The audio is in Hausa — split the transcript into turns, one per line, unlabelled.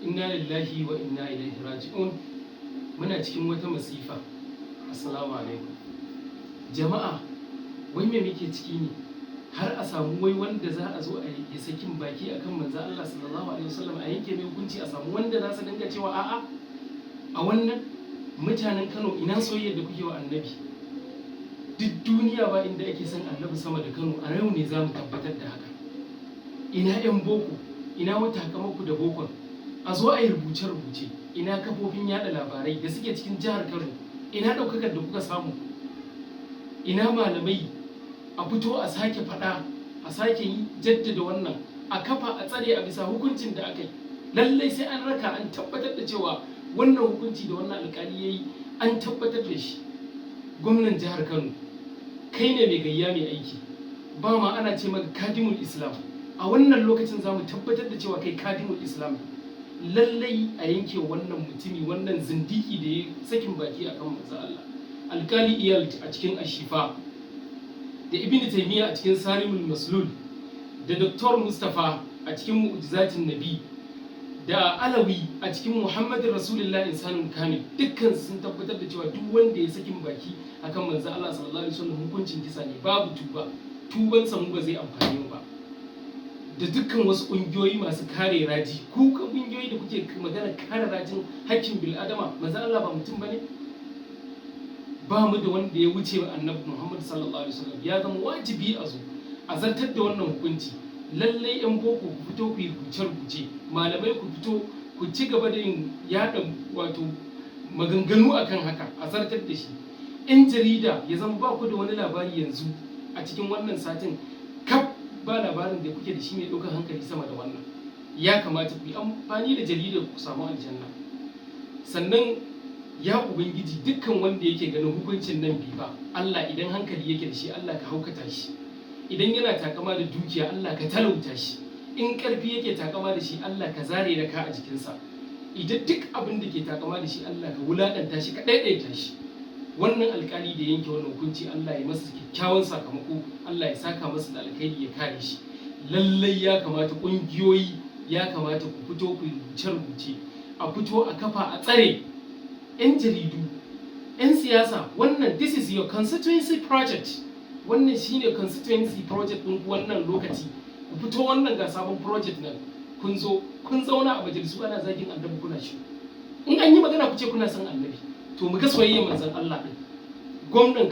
Inna lillahi wa inna ilaihi raji'un. Muna cikin wata masifa. Assalamu alaikum. Jama'a, wai me muke ciki ne? Har a samu wai wanda za a zo a yi sakin baki akan manzo Allah sallallahu alaihi wasallam a yanke mai hukunci, a samu wanda za su dinga cewa a'a. A wannan mutanen Kano, ina soyayyar da kuke wa Annabi? Duk duniya ba inda ake son Annabi sama da Kano. A yau ne za mu tabbatar da haka. Ina 'yan boko, ina wata hakamaku da bokon, a zo a yi rubuce-rubuce. Ina kafofin yada labarai da suke cikin jihar Kano, ina ɗaukakar da kuka samu. Ina malamai, a fito a sake faɗa, a sake yi jaddada wannan, a kafa a tsare a bisa hukuncin da aka yi. Lallai sai an raka an tabbatar da cewa wannan hukunci da wannan alƙali ya yi an tabbatar da shi. Gwamnan jihar Kano, kai ne mai gayya mai aiki, ba ma ana ce maka kadimul Islam. A wannan lokacin za mu tabbatar da cewa kai kadimul Islam. Lallai a yanke wannan mutumi, wannan zindiki da ya sakin baki akan manzo Allah. Alkali Iyal a cikin Ashifa, da Ibn Taymiyyah a cikin Sarimul Maslul, da Dr. Mustapha a cikin Mu'jizatin Nabi, da Alawi a cikin Muhammadin Rasulullah Insanul Kamil, dukkan sun tabbatar da cewa duk wanda ya sakin baki akan manzo Allah sallallahu alaihi wasallam hukuncin kisa ne, babu tuba. Tuban sa mu ba zai amfane mu ba. Da dukkan wasu ƙungiyoyi masu kare raji, ku ƙungiyoyi da kuke magana kare rajin haƙƙin bil'adama, manzo Allah ba mutum bane? Ba mu da wanda ya wuce wa Annabi Muhammad sallallahu alaihi wasallam. Ya zama wajibi a zo a zartar da wannan hukunci. Lallai 'yan boko ku fito ku yi rubuce-rubuce, malamai ku fito ku ci gaba da yin yaɗa wato maganganu akan haka, a zartar da shi. 'Yan jarida ya zama ba ku da wani labari yanzu a cikin wannan satin, kaf ba labarin da kuke da shi mai ɗaukar hankali sama da wannan. Ya kamata ku yi amfani da jaridar ku samu aljanna. Sannan ya Ubangiji, dukkan wanda yake ganin hukuncin nan bi ba, Allah idan hankali yake da shi, Allah ka haukata shi. Idan yana takama da dukiya, Allah ka talauta shi. In ƙarfi yake takama da shi, Allah ka zare da ka a jikinsa. Idan duk abin da ke takama da shi, Allah ka wulaƙanta shi, ka ɗaiɗaita shi. Wannan alƙali da yanke wannan hukunci, Allah ya masa kyakkyawan sakamako, Allah ya saka masa da alkhairi, ya kare shi. Lallai ya kamata ƙungiyoyi, ya kamata ku fito ku rubuce-rubuce, a fito a kafa a tsare 'yan jaridu, 'yan siyasa. Wannan this is your constituency project. Wannan shine constituency project ɗin wannan lokaci. Ku fito, wannan ga sabon project nan. Kun zo kun zauna a majalisu ana zagin Annabi kuna shi. In an yi magana ku ce kuna son Annabi. To mu ga soyayyar manzon Allah din. Gwamnan